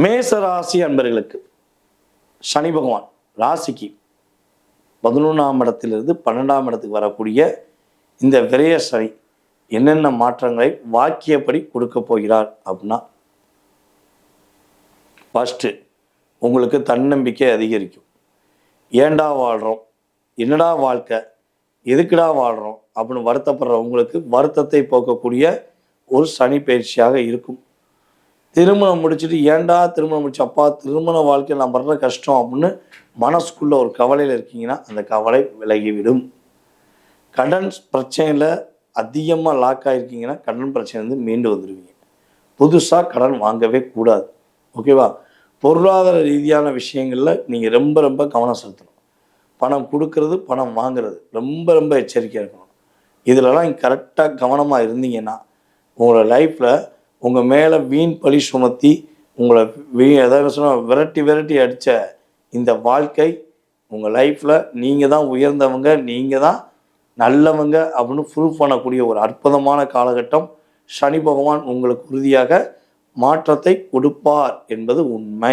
மேச ராசி அன்பர்களுக்கு சனி பகவான் ராசிக்கு 11ஆம் இடத்திலிருந்து 12ஆம் இடத்துக்கு வரக்கூடிய இந்த விரய சனி என்னென்ன மாற்றங்களை வாக்கியப்படி கொடுக்க போகிறார் அப்படின்னா, ஃபர்ஸ்ட் உங்களுக்கு தன்னம்பிக்கை அதிகரிக்கும். ஏண்டா வாழ்கிறோம், என்னடா வாழ்க்கை, எதுக்குடா வாழ்கிறோம் அப்படின்னு வருத்தப்படுற உங்களுக்கு வருத்தத்தை போக்கக்கூடிய ஒரு சனி பயிற்சியாக இருக்கும். திருமணம் முடிச்சுட்டு ஏன்டா திருமணம் முடிச்சு அப்பா திருமண வாழ்க்கையில் நான் படுற கஷ்டம் அப்படின்னு மனசுக்குள்ள ஒரு கவலையில் இருக்கீங்கன்னா அந்த கவலை விலகிவிடும். கடன் பிரச்சனையில் அதிகமாக லாக் ஆகிருக்கீங்கன்னா கடன் பிரச்சனைலேருந்து மீண்டு வந்துடுவீங்க. புதுசாக கடன் வாங்கவே கூடாது. ஓகேவா? பொருளாதார ரீதியான விஷயங்களில் நீங்கள் ரொம்ப ரொம்ப கவனம் செலுத்தணும். பணம் கொடுக்கறது பணம் வாங்குறது ரொம்ப ரொம்ப எச்சரிக்கையாக இருக்கணும். இதிலலாம் கரெக்டாக கவனமாக இருந்தீங்கன்னா உங்களோட லைஃப்பில் உங்கள் மேலே வீண் பழி சுமத்தி உங்களை எதாவது சொன்னால் விரட்டி விரட்டி அடித்த இந்த வாழ்க்கை உங்கள் லைஃப்பில் நீங்கள் தான் உயர்ந்தவங்க, நீங்கள் தான் நல்லவங்க அப்படின்னு ப்ரூவ் பண்ணக்கூடிய ஒரு அற்புதமான காலகட்டம். சனி பகவான் உங்களுக்கு உறுதியாக மாற்றத்தை கொடுப்பார் என்பது உண்மை.